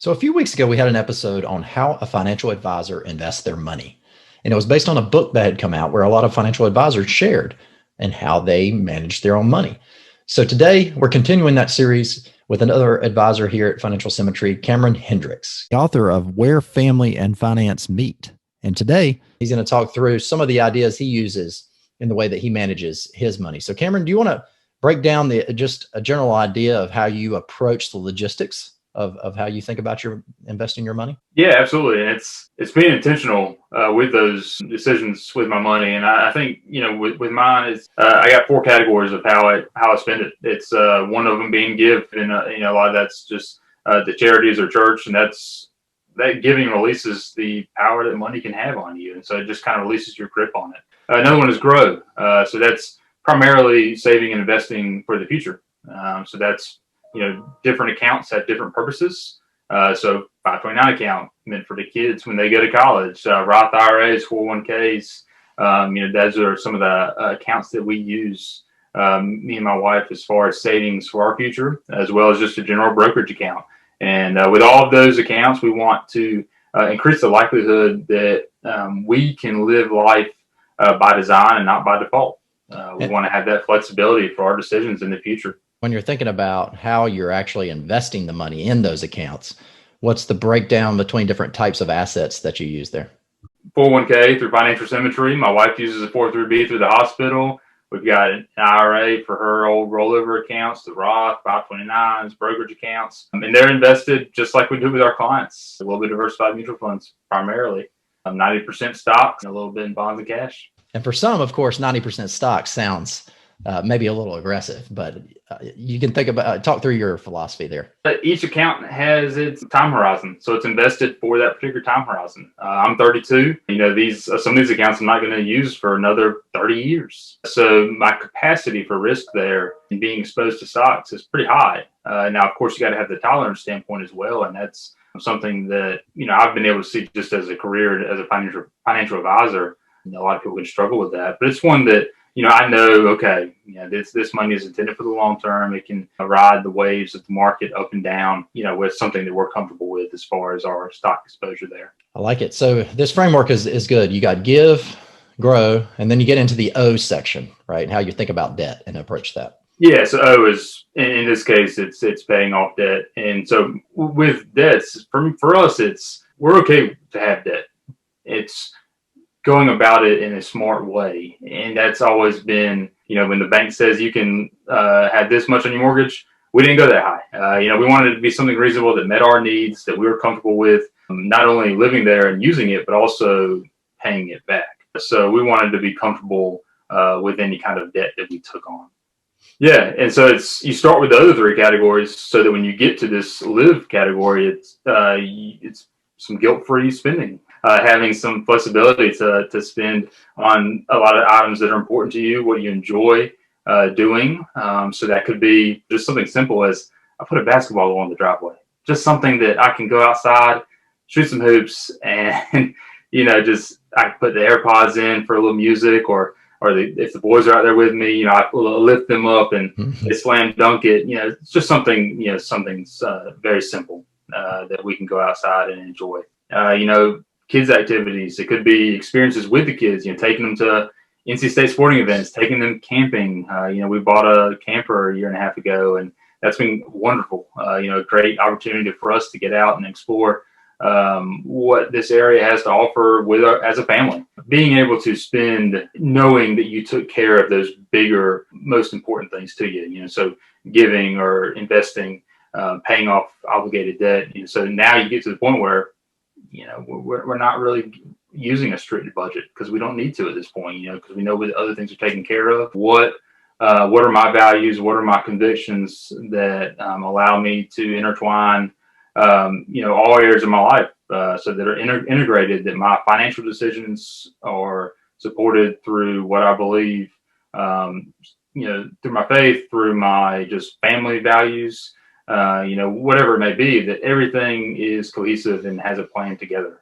So a few weeks ago, we had an episode on how a financial advisor invests their money. And it was based on a book that had come out where a lot of financial advisors shared and how they manage their own money. So today we're continuing that series with another advisor here at Financial Symmetry, Cameron Hendricks, the author of Where Family and Finance Meet. And today he's going to talk through some of the ideas he uses in the way that he manages his money. So Cameron, do you want to break down just a general idea of how you approach the logistics of how you think about your investing your money? Yeah, absolutely. And it's being intentional with those decisions with my money. And I think, with mine, it's I got four categories of how I spend it. It's one of them being give, and a lot of that's just the charities or church, and that giving releases the power that money can have on you, and so it just kind of releases your grip on it. Another one is grow. So that's primarily saving and investing for the future. So that's different accounts have different purposes. So 529 account meant for the kids when they go to college, Roth IRAs, 401ks. Those are some of the accounts that we use, me and my wife, as far as savings for our future, as well as just a general brokerage account. And with all of those accounts, we want to increase the likelihood that we can live life by design and not by default. We want to have that flexibility for our decisions in the future. When you're thinking about how you're actually investing the money in those accounts, what's the breakdown between different types of assets that you use there? 401k through Financial Symmetry. My wife uses a 403b through the hospital. We've got an IRA for her old rollover accounts, the Roth, 529s, brokerage accounts. And they're invested just like we do with our clients. A little bit diversified mutual funds, primarily. 90% stocks, and a little bit in bonds and cash. And for some, of course, 90% stocks sounds maybe a little aggressive, but you can talk through your philosophy there. Each account has its time horizon, so it's invested for that particular time horizon. I'm 32. Some of these accounts I'm not going to use for another 30 years. So my capacity for risk there and being exposed to stocks is pretty high. Now, of course, you got to have the tolerance standpoint as well, and that's something that I've been able to see just as a career as a financial advisor. A lot of people can struggle with that, but it's one that I know, okay, this money is intended for the long term. It can ride the waves of the market up and down, with something that we're comfortable with as far as our stock exposure there. I like it. So this framework is good. You got give, grow, and then you get into the O section, right? How you think about debt and approach that. Yeah, so O is, in this case, it's paying off debt. And so with debts, for us, we're okay to have debt. It's going about it in a smart way. And that's always been, when the bank says you can have this much on your mortgage, we didn't go that high. We wanted it to be something reasonable that met our needs, that we were comfortable with, not only living there and using it, but also paying it back. So we wanted to be comfortable with any kind of debt that we took on. Yeah, and so you start with the other three categories so that when you get to this live category, it's some guilt-free spending. Having some flexibility to spend on a lot of items that are important to you, what you enjoy doing. So that could be just something simple as I put a basketball goal on the driveway. Just something that I can go outside, shoot some hoops, and I put the AirPods in for a little music, or if the boys are out there with me, I lift them up and they slam dunk it. It's just something very simple that we can go outside and enjoy. Kids activities. It could be experiences with the kids, taking them to NC State sporting events, taking them camping. We bought a camper a year and a half ago, and that's been wonderful. A great opportunity for us to get out and explore what this area has to offer as a family. Being able to spend knowing that you took care of those bigger, most important things to you, so giving or investing, paying off obligated debt. So now you get to the point where we're not really using a strict budget because we don't need to at this point, because we know what other things are taken care of. What are my values? What are my convictions that allow me to intertwine, all areas of my life so that are integrated, that my financial decisions are supported through what I believe, through my faith, through my just family values, whatever it may be, that everything is cohesive and has a plan together.